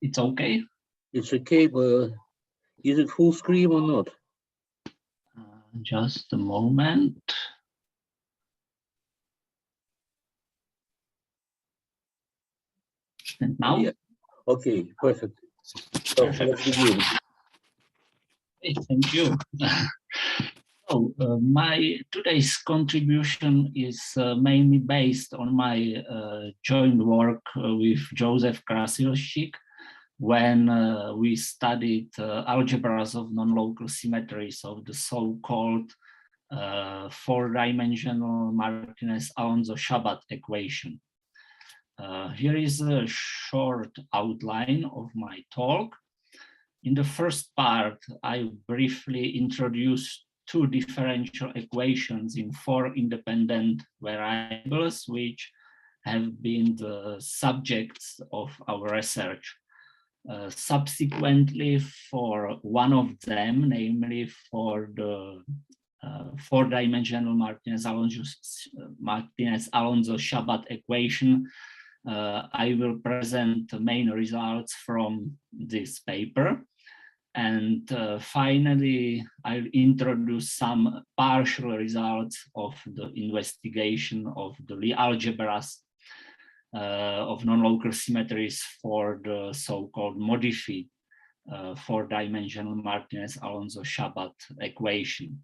It's okay? It's okay, but is it full screen or not? Just a moment. And now? Yeah. Okay, perfect. So let's begin. Hey, thank you. So my today's contribution is mainly based on my joint work with Joseph Krasielczyk when we studied algebras of non-local symmetries of the so-called four-dimensional Martinez-Alonso-Shabat equation. Here is a short outline of my talk. In the first part, I briefly introduced two differential equations in four independent variables, which have been the subjects of our research. Subsequently, for one of them, namely for the four-dimensional Martinez-Alonso-Shabat equation, I will present the main results from this paper. And finally, I'll introduce some partial results of the investigation of the Lie algebras of non-local symmetries for the so-called modified four-dimensional Martinez-Alonso-Shabat equation.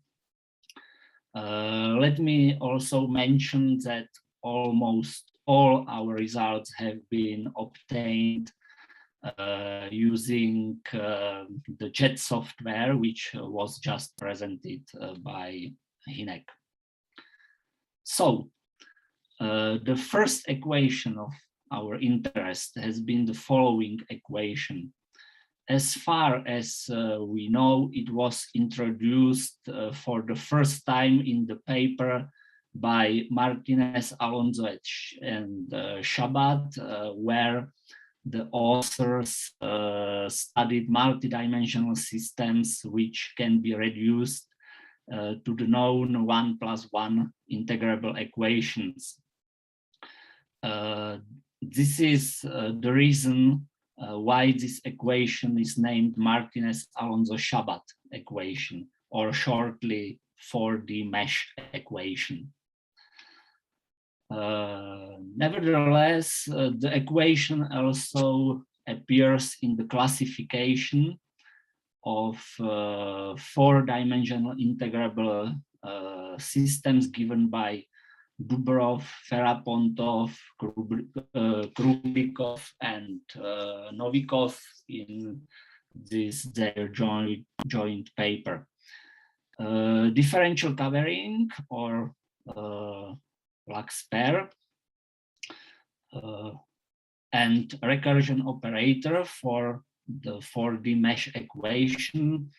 Let me also mention that almost all our results have been obtained using the JET software, which was just presented by Hynek. So the first equation of our interest has been the following equation. As far as we know, it was introduced for the first time in the paper by Martinez, Alonso, and Shabat, where the authors studied multidimensional systems which can be reduced to the known 1+1 integrable equations. This is the reason why this equation is named Martinez-Alonso-Shabat equation, or shortly 4D mesh equation. Nevertheless, the equation also appears in the classification of four-dimensional integrable systems given by Dubrov, Ferapontov, Krubikov, and Novikov in their joint paper. Differential covering, or Lax pair, and recursion operator for the 4D mesh equation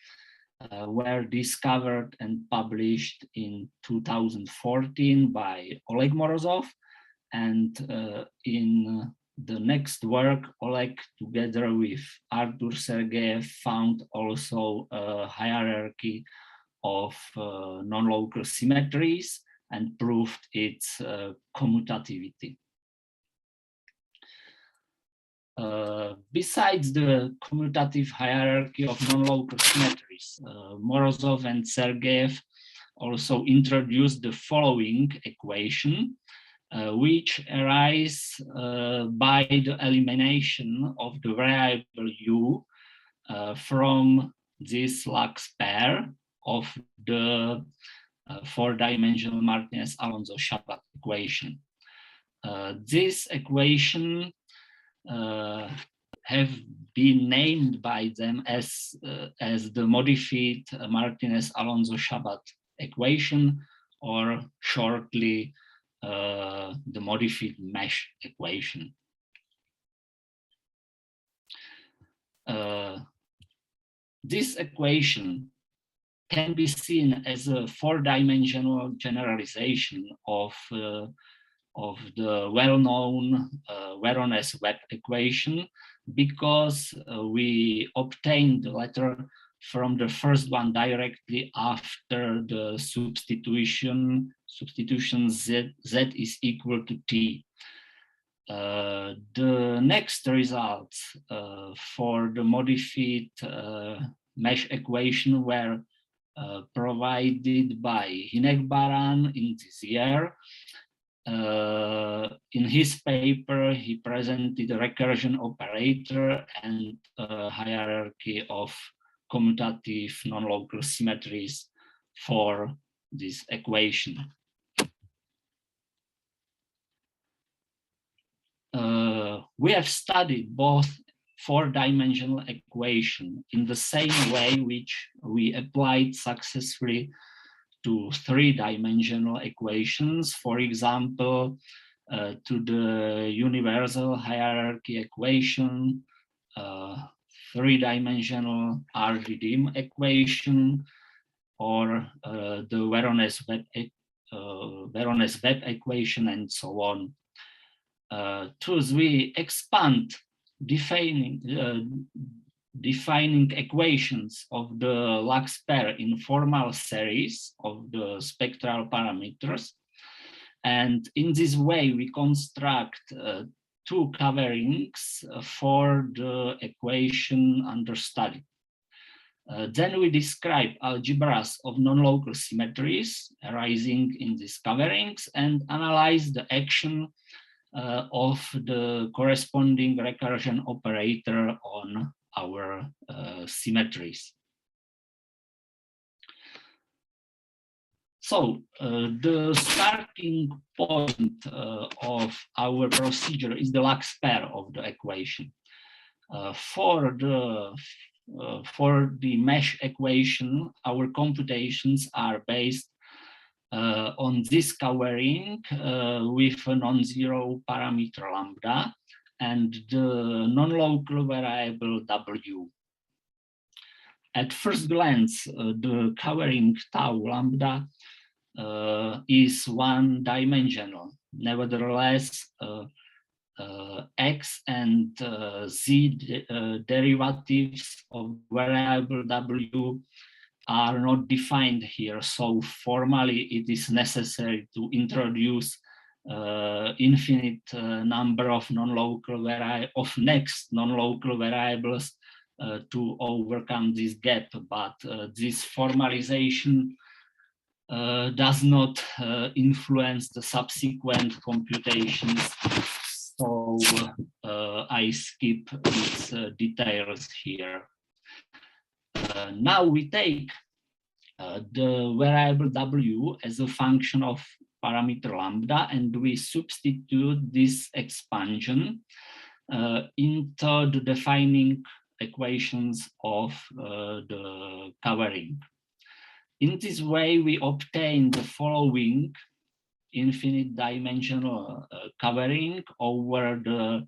were discovered and published in 2014 by Oleg Morozov, and in the next work, Oleg, together with Artur Sergeyev, found also a hierarchy of non-local symmetries and proved its commutativity. Besides the commutative hierarchy of non-local symmetries, Morozov and Sergeyev also introduced the following equation, which arise by the elimination of the variable u from this Lax pair of the four-dimensional Martinez-Alonso-Shabat equation. This equation have been named by them as the modified Martinez-Alonso-Shabat equation, or shortly the modified mesh equation. This equation can be seen as a four-dimensional generalization of the well-known Veronese-Webb equation, because we obtained the latter from the first one directly after the substitution z is equal to t. The next results for the modified mesh equation were provided by Hynek Baran in this year. In his paper, he presented a recursion operator and a hierarchy of commutative non-local symmetries for this equation. We have studied both four-dimensional equation in the same way which we applied successfully to three-dimensional equations, for example, to the universal hierarchy equation, three-dimensional RGDIM equation, or the Veronese web equation, and so on. Thus, we expand defining equations of the Lax pair in formal series of the spectral parameters. And in this way, we construct two coverings for the equation under study. Then we describe algebras of non-local symmetries arising in these coverings and analyze the action of the corresponding recursion operator on our symmetries. So the starting point of our procedure is the Lax pair of the equation. For the mesh equation, our computations are based on this covering with a non-zero parameter lambda and the non-local variable w. At first glance, the covering tau lambda is one-dimensional. Nevertheless, x and z derivatives of variable w are not defined here. So formally, it is necessary to introduce infinite number of next non-local variables to overcome this gap. But this formalization does not influence the subsequent computations. So I skip its details here. Now we take the variable w as a function of parameter lambda, and we substitute this expansion into the defining equations of the covering. In this way, we obtain the following infinite dimensional covering over the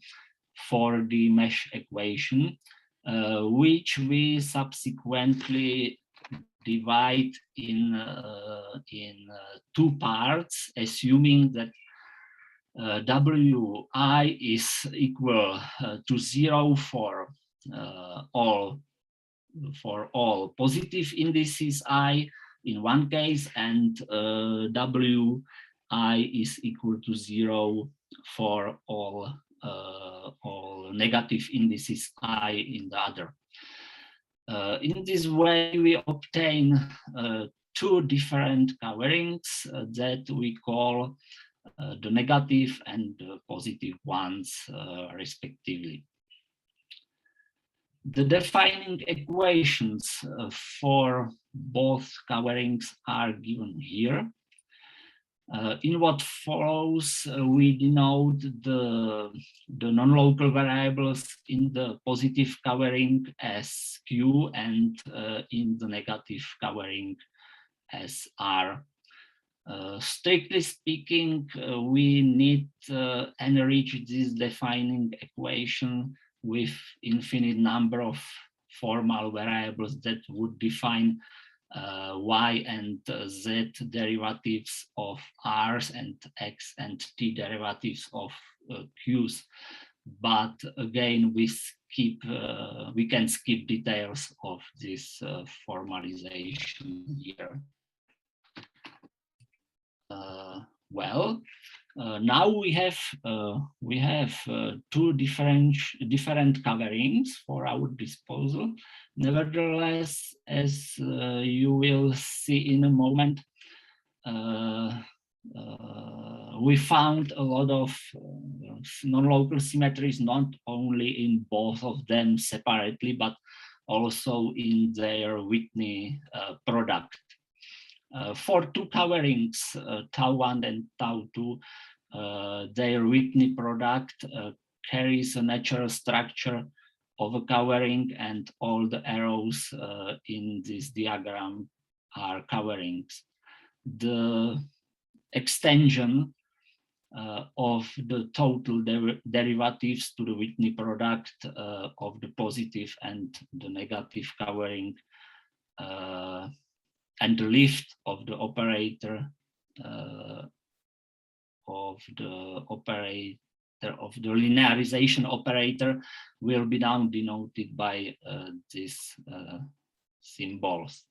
4D mesh equation, which we subsequently divide in two parts, assuming that Wi is equal to 0 for all positive indices I in one case, and Wi is equal to 0 for all negative indices I in the other. In this way, we obtain two different coverings that we call the negative and the positive ones, respectively. The defining equations for both coverings are given here. In what follows, we denote the non-local variables in the positive covering as Q and in the negative covering as R. Strictly speaking, we need to enrich this defining equation with infinite number of formal variables that would define y and z derivatives of r's and x and t derivatives of q's. But again, we can skip details of this formalization here. Now we have two different coverings for our disposal. Nevertheless, as you will see in a moment, we found a lot of non-local symmetries, not only in both of them separately, but also in their Whitney product. For two coverings, tau1 and tau2, their Whitney product carries a natural structure of a covering, and all the arrows in this diagram are coverings. The extension of the total derivatives to the Whitney product of the positive and the negative covering and the lift of the operator of the linearization operator will be now denoted by these symbols.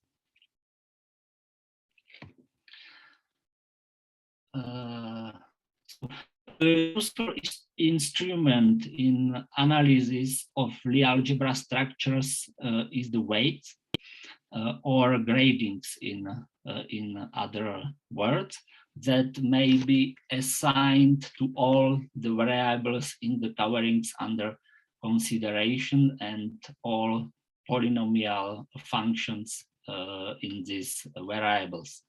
The useful instrument in analysis of Lie algebra structures is the weight or gradings in other words, that may be assigned to all the variables in the coverings under consideration and all polynomial functions in these variables.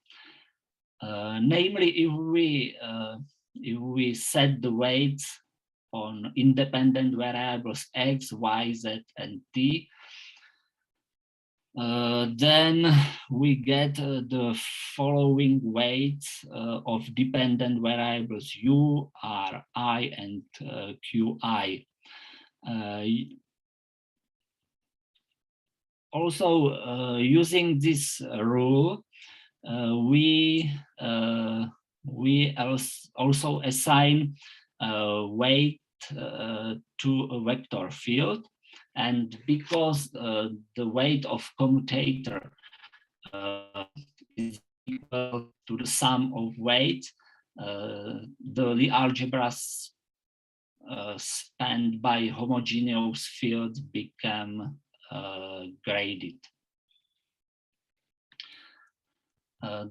Namely, if we set the weights on independent variables x, y, z, and t, then we get the following weights of dependent variables u, r, I, and qi. Also, using this rule, we also assign weight to a vector field, and because the weight of commutator is equal to the sum of weights, the Lie algebras spanned by homogeneous fields become graded.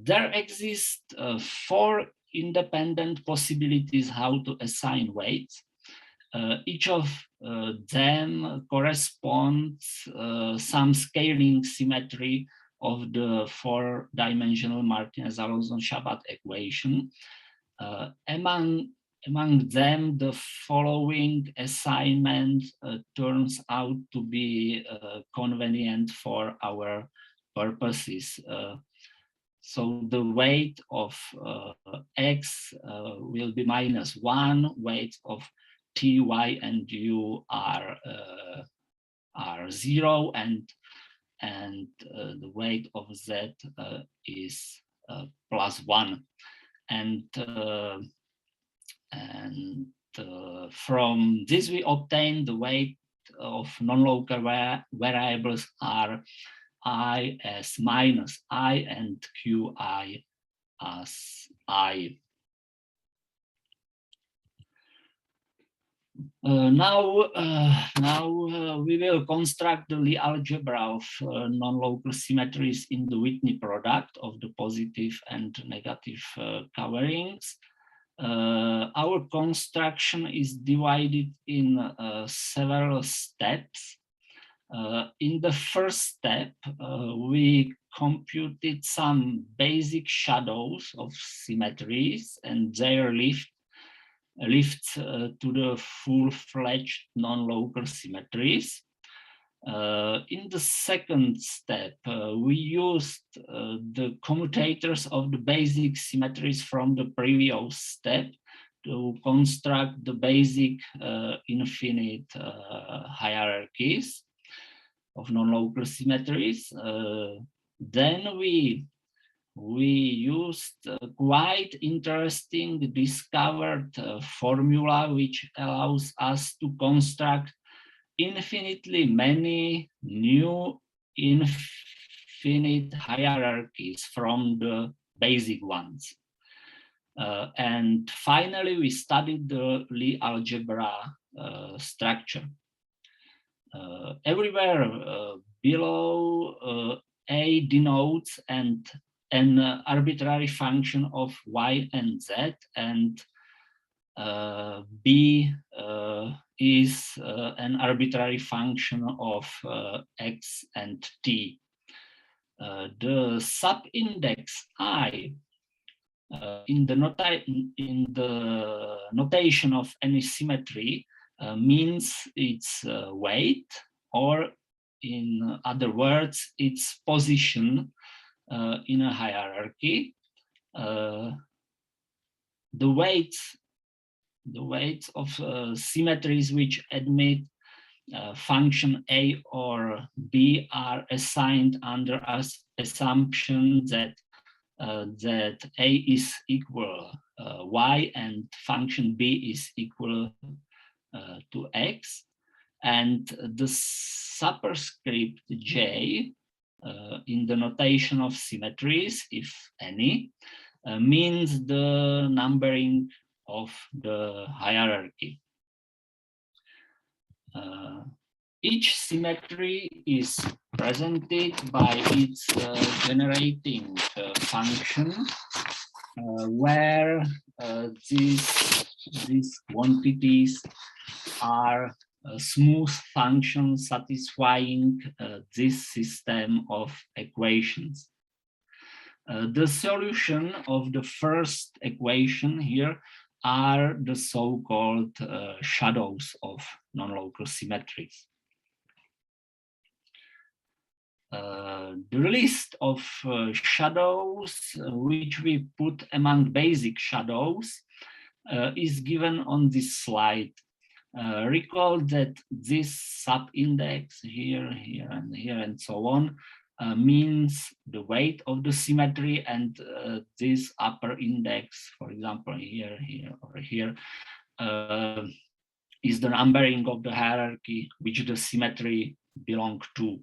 There exist 4 independent possibilities how to assign weights. Each of them corresponds some scaling symmetry of the 4-dimensional Martinez-Alonso-Chabat equation. Among them, the following assignment turns out to be convenient for our purposes. So the weight of x will be -1, weight of t, y, and u are 0, and the weight of z is +1. And from this we obtain the weight of non-local variables are I as -I and qi as I. Now we will construct the Lie algebra of non-local symmetries in the Whitney product of the positive and negative coverings. Our construction is divided in several steps. In the first step, we computed some basic shadows of symmetries and their lifts to the full-fledged non-local symmetries. In the second step, we used the commutators of the basic symmetries from the previous step to construct the basic infinite hierarchies of non-local symmetries. Then we used a quite interesting discovered formula which allows us to construct infinitely many new infinite hierarchies from the basic ones. And finally, we studied the Lie algebra structure. Everywhere below, A denotes an arbitrary function of y and z, and B is an arbitrary function of x and t. The subindex I in the notation of any symmetry means its weight, or in other words, its position in a hierarchy. The weights of symmetries which admit function A or B are assigned under assumption that that A is equal y and function B is equal to x, and the superscript j in the notation of symmetries, if any, means the numbering of the hierarchy. Each symmetry is presented by its generating function, where these quantities are smooth functions satisfying this system of equations. The solution of the first equation here are the so-called shadows of non-local symmetries. The list of shadows which we put among basic shadows is given on this slide. Recall that this subindex here, here, and so on means the weight of the symmetry, and this upper index, for example, here, here, or here, is the numbering of the hierarchy which the symmetry belongs to.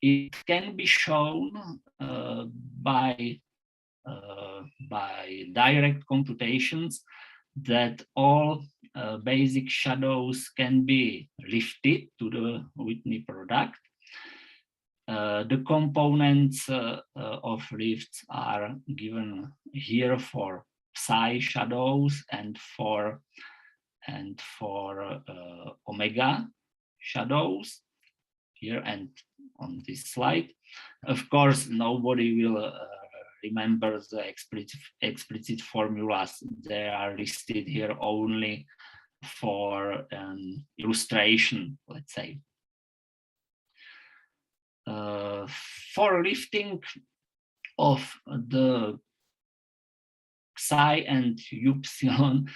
It can be shown by direct computations that all basic shadows can be lifted to the Whitney product. The components of lifts are given here for psi shadows and for omega shadows here and on this slide. Of course, nobody will remember the explicit formulas. They are listed here only for an illustration, let's say. For lifting of the psi and upsilon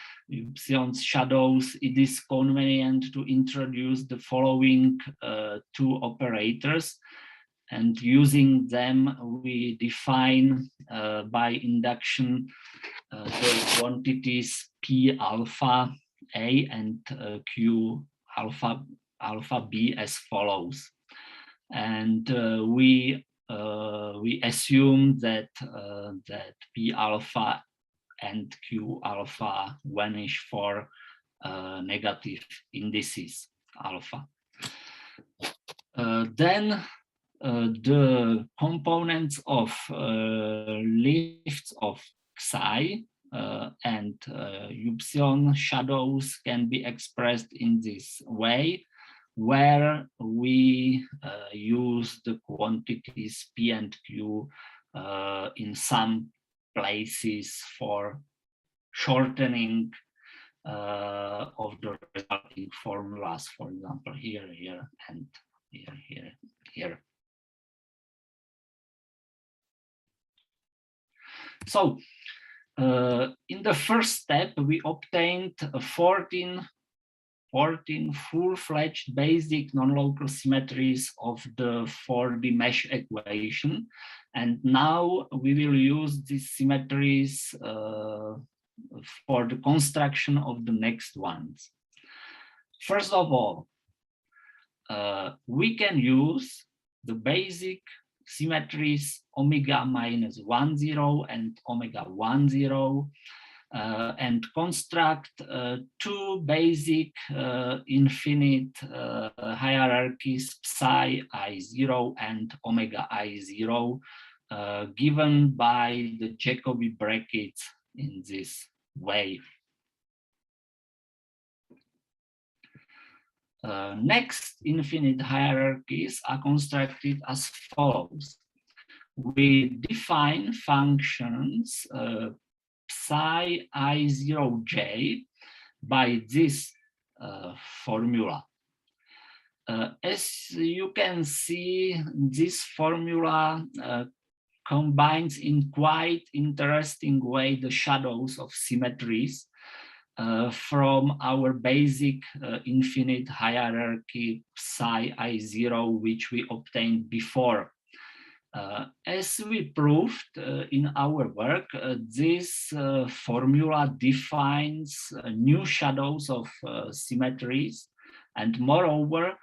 shadows, it is convenient to introduce the following two operators, and using them we define by induction the quantities P alpha A and Q alpha B as follows. And we assume that that P alpha and Q alpha vanish for negative indices alpha. Then the components of lifts of psi and upsilon shadows can be expressed in this way, where we use the quantities P and Q in some places for shortening of the resulting formulas, for example, here, here, and here, here, here. So in the first step, we obtained 14 full-fledged basic non-local symmetries of the 4D mesh equation. And now we will use these symmetries for the construction of the next ones. First of all, we can use the basic symmetries omega minus 1, 0 and omega 1, 0, and construct two basic infinite hierarchies psi I0 and omega I0, given by the Jacobi brackets in this way. Next infinite hierarchies are constructed as follows. We define functions psi I0j by this formula. As you can see, this formula combines in quite interesting way the shadows of symmetries from our basic infinite hierarchy psi I0, which we obtained before. As we proved in our work, this formula defines new shadows of symmetries, and moreover,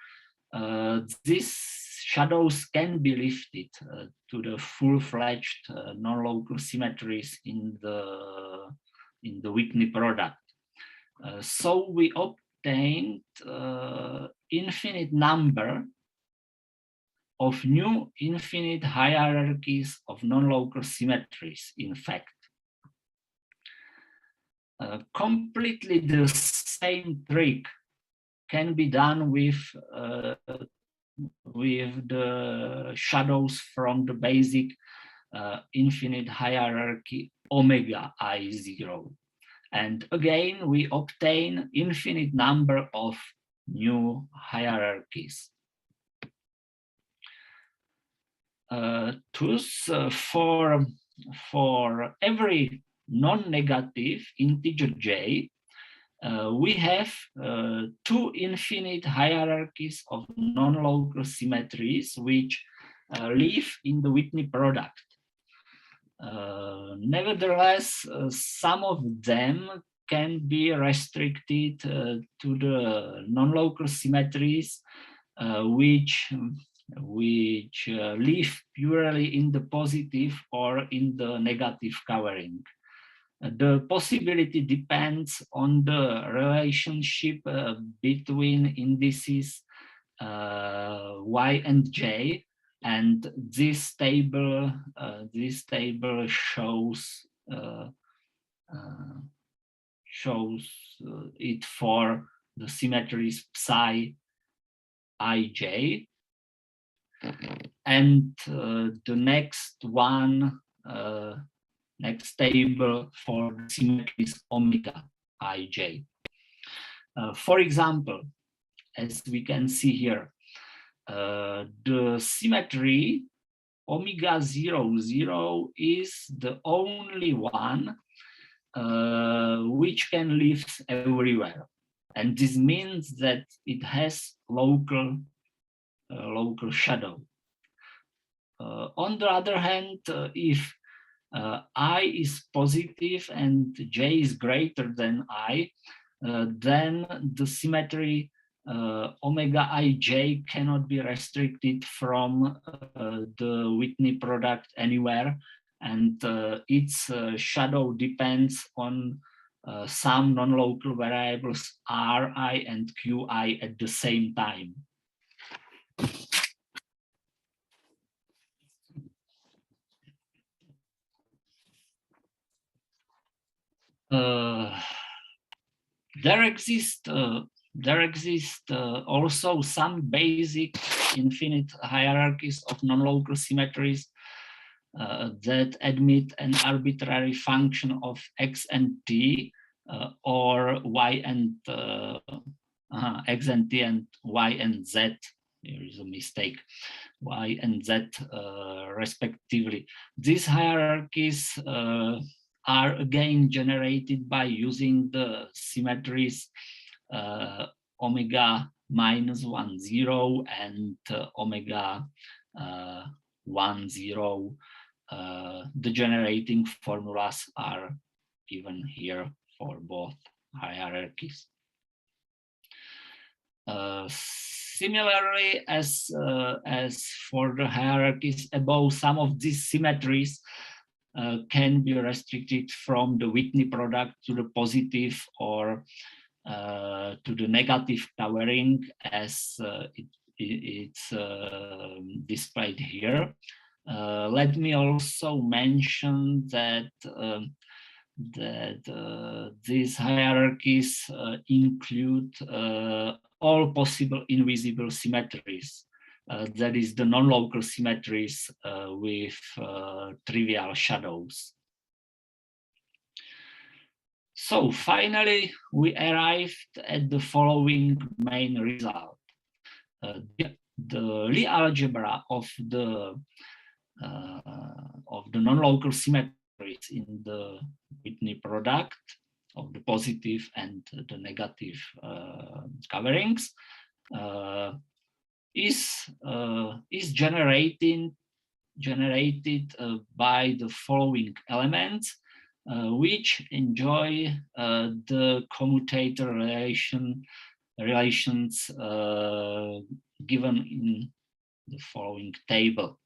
these shadows can be lifted to the full-fledged non-local symmetries in the Whitney product. So we obtained infinite number of new infinite hierarchies of non-local symmetries, in fact. Completely the same trick can be done with the shadows from the basic infinite hierarchy omega I0. And again, we obtain infinite number of new hierarchies. Thus, for every non-negative integer j, we have two infinite hierarchies of non-local symmetries which live in the Whitney product. Nevertheless, some of them can be restricted to the non-local symmetries which live purely in the positive or in the negative covering. The possibility depends on the relationship between indices y and j, and this table shows it for the symmetries psi ij, and the next one, next table for the symmetries omega ij. For example, as we can see here, the symmetry omega 0, 0 is the only one which can live everywhere. And this means that it has local shadow. On the other hand, if I is positive and j is greater than I, then the symmetry omega ij cannot be restricted from the Whitney product anywhere, and its shadow depends on some non-local variables ri and qi at the same time. There exist also some basic infinite hierarchies of non-local symmetries that admit an arbitrary function of x and t, or y and x and t and y and z. There is a mistake, y and z respectively. These hierarchies are again generated by using the symmetries omega minus 1, 0 and omega 1, 0. The generating formulas are given here for both hierarchies. Similarly, as for the hierarchies above, some of these symmetries can be restricted from the Whitney product to the positive or to the negative covering, as it's displayed here. Let me also mention that these hierarchies include all possible invisible symmetries. That is the non-local symmetries with trivial shadows. So finally, we arrived at the following main result. The Lie algebra of the non-local symmetries in the Whitney product of the positive and the negative coverings is generated by the following elements, which enjoy the commutator relations given in the following table.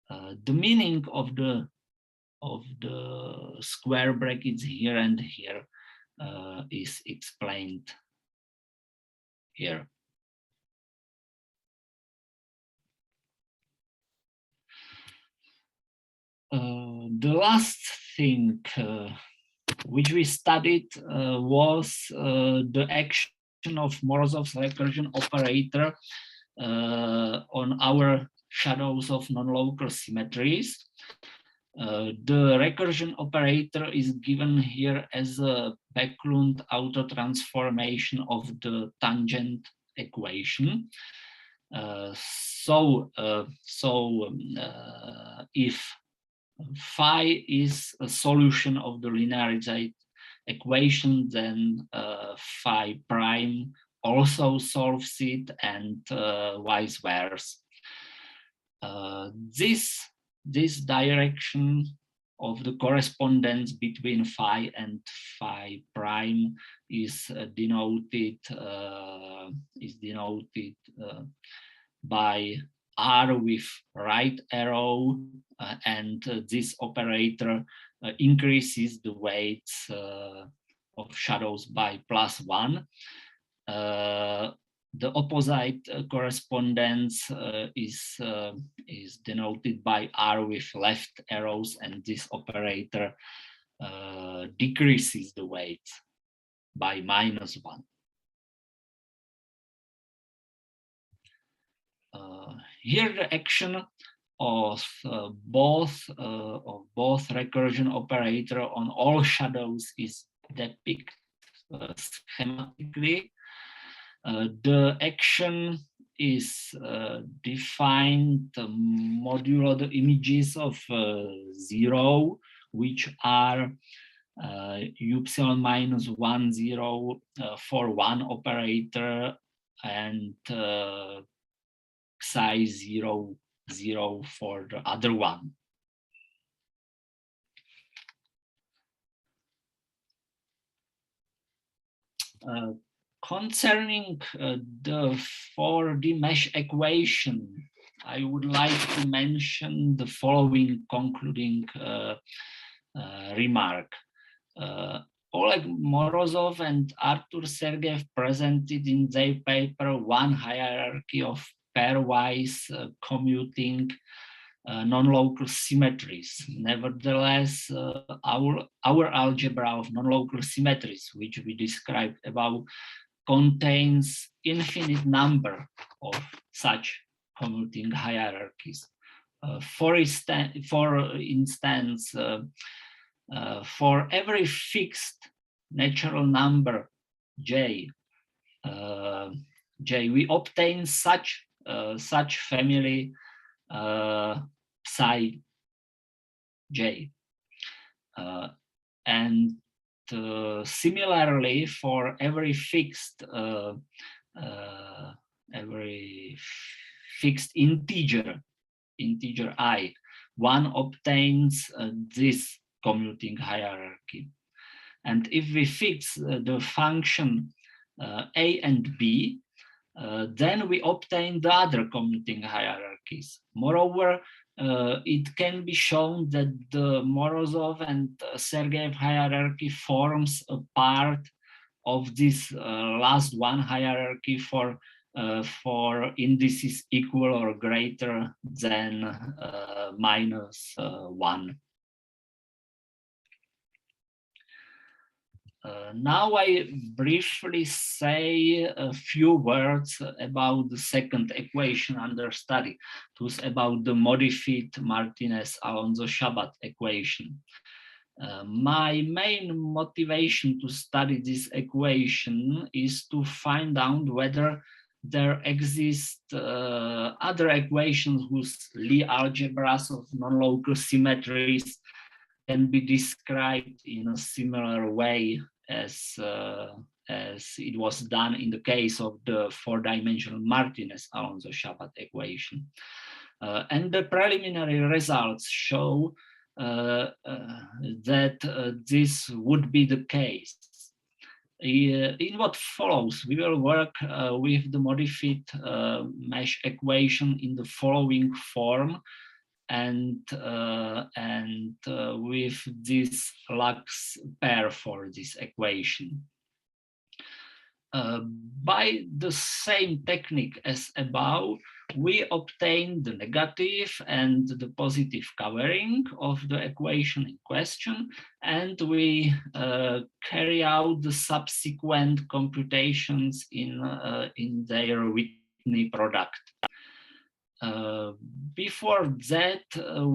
The meaning of the square brackets here and here is explained here. The last thing which we studied was the action of Morozov's recursion operator on our shadows of non-local symmetries. The recursion operator is given here as a Backlund auto-transformation of the tangent equation. If phi is a solution of the linearized equation, then phi prime also solves it, and vice versa. This direction of the correspondence between phi and phi prime is denoted by R with right arrow, and this operator increases the weights of shadows by +1. The opposite correspondence is denoted by R with left arrows, and this operator decreases the weight by -1. Here the action of both recursion operator on all shadows is depicted schematically. The action is defined modulo the images of 0, which are u-1 0 for one operator, and psi 0 0 for the other one. Concerning the 4D mesh equation, I would like to mention the following concluding remark. Oleg Morozov and Artur Sergeyev presented in their paper one hierarchy of pairwise commuting non-local symmetries. Nevertheless, our algebra of non-local symmetries, which we described above, contains infinite number of such commuting hierarchies. For instance, for every fixed natural number j, we obtain such family psi j, and similarly for every fixed integer I, one obtains this commuting hierarchy. And if we fix the function a and b, Then we obtain the other commuting hierarchies. Moreover, it can be shown that the Morozov and Sergeyev hierarchy forms a part of this last one hierarchy for indices equal or greater than -1. Now I briefly say a few words about the second equation under study. It was about the modified Martinez-Alonso-Shabat equation. My main motivation to study this equation is to find out whether there exist other equations whose Lie algebras of non-local symmetries can be described in a similar way as it was done in the case of the four-dimensional Martinez-Alonso-Shabat equation. And the preliminary results show that this would be the case. In what follows, we will work with the modified mesh equation in the following form, and with this Lux pair for this equation. By the same technique as above, we obtain the negative and the positive covering of the equation in question, and we carry out the subsequent computations in their Whitney product. Before that,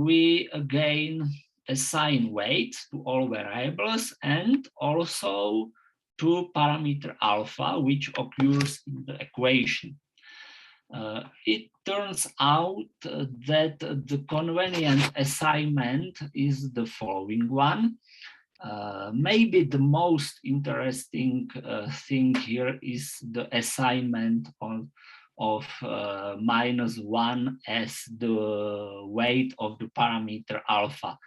we again assign weights to all variables and also to parameter alpha, which occurs in the equation. It turns out that the convenient assignment is the following one. Maybe the most interesting thing here is the assignment of -1 as the weight of the parameter alpha,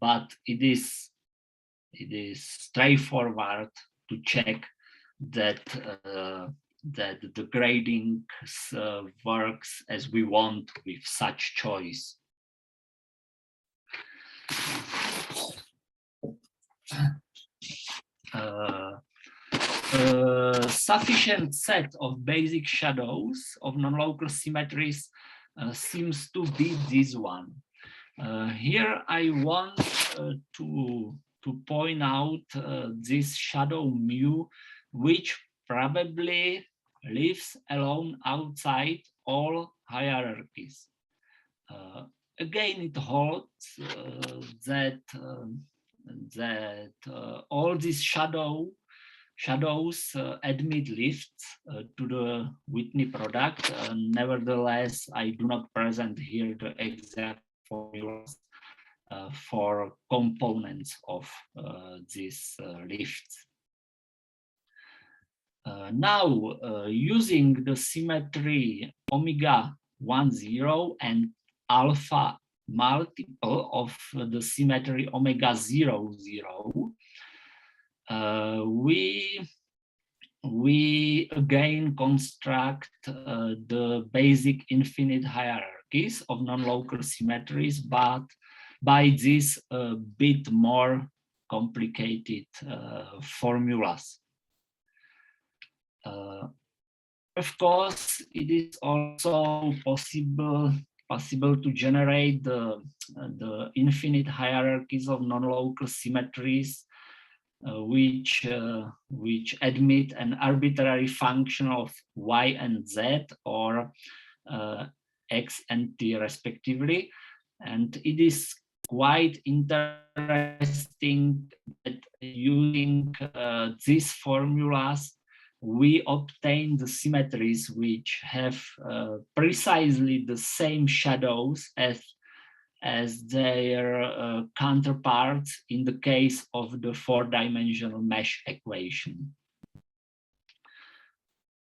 but it is straightforward to check that that the grading works as we want with such choice. A sufficient set of basic shadows of non-local symmetries seems to be this one. Here I want to point out this shadow mu, which probably lives alone outside all hierarchies. Again, it holds that all these shadows admit lifts to the Whitney product. Nevertheless, I do not present here the exact formulas for components of these lifts. Now, using the symmetry omega 10 and alpha multiple of the symmetry omega 00, we again construct the basic infinite hierarchies of non-local symmetries, but by this a bit more complicated formulas. Of course, it is also possible to generate the infinite hierarchies of non-local symmetries which admit an arbitrary function of y and z, or x and t respectively. And it is quite interesting that using these formulas, we obtain the symmetries which have precisely the same shadows as their counterparts in the case of the four-dimensional mesh equation.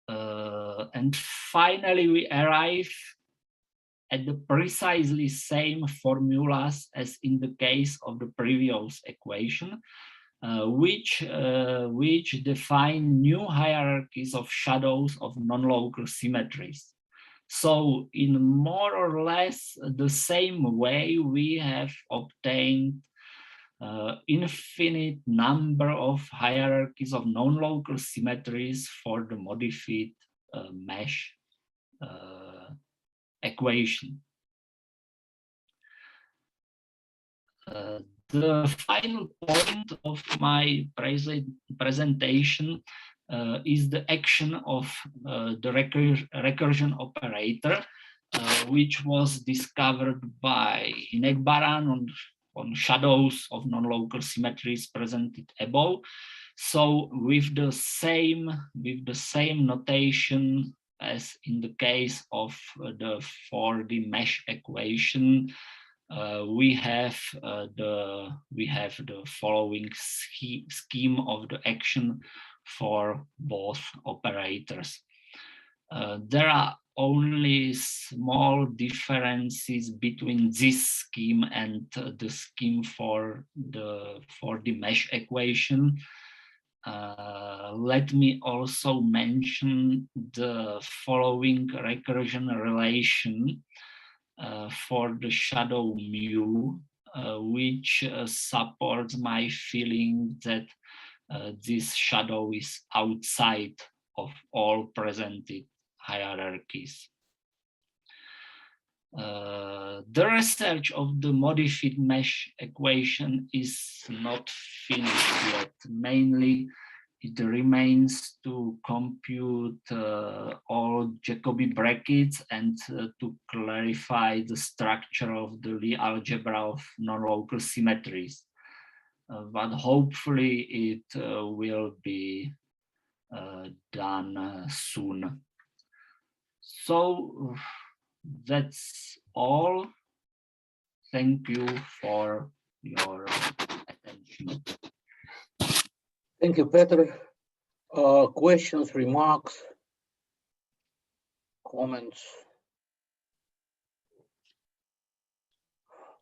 And finally, we arrive at the precisely same formulas as in the case of the previous equation. which define new hierarchies of shadows of non-local symmetries. So in more or less the same way, we have obtained infinite number of hierarchies of non-local symmetries for the modified mesh equation. The final point of my presentation is the action of the recursion operator, which was discovered by Hynek Baran on shadows of non-local symmetries presented above. So with the same notation as in the case of the 4D mesh equation, we have the following scheme of the action for both operators. There are only small differences between this scheme and the scheme for the mesh equation. Let me also mention the following recursion relation for the shadow mu, which supports my feeling that this shadow is outside of all presented hierarchies. The research of the modified mesh equation is not finished yet. Mainly, it remains to compute all Jacobi brackets and to clarify the structure of the Lie algebra of non-local symmetries. But hopefully it will be done soon. So that's all. Thank you for your attention. Thank you, Peter. Questions, remarks, comments?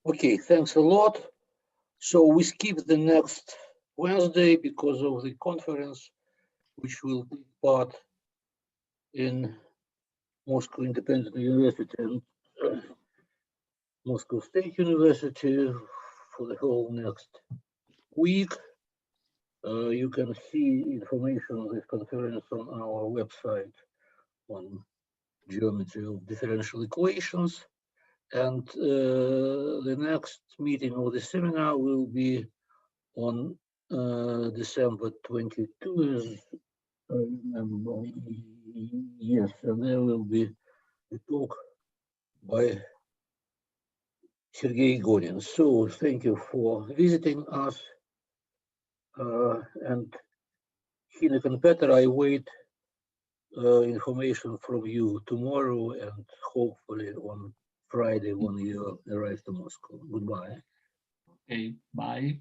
Okay, thanks a lot. So we skip the next Wednesday because of the conference, which will take part in Moscow Independent University and Moscow State University for the whole next week. You can see information on this conference on our website on geometry of differential equations. And the next meeting of the seminar will be on December 22, as I remember. Yes, and there will be a talk by Sergei Gonin. So thank you for visiting us. And Hynek and Peter, I wait information from you tomorrow and hopefully on Friday when you arrive to Moscow. Goodbye. Okay, bye.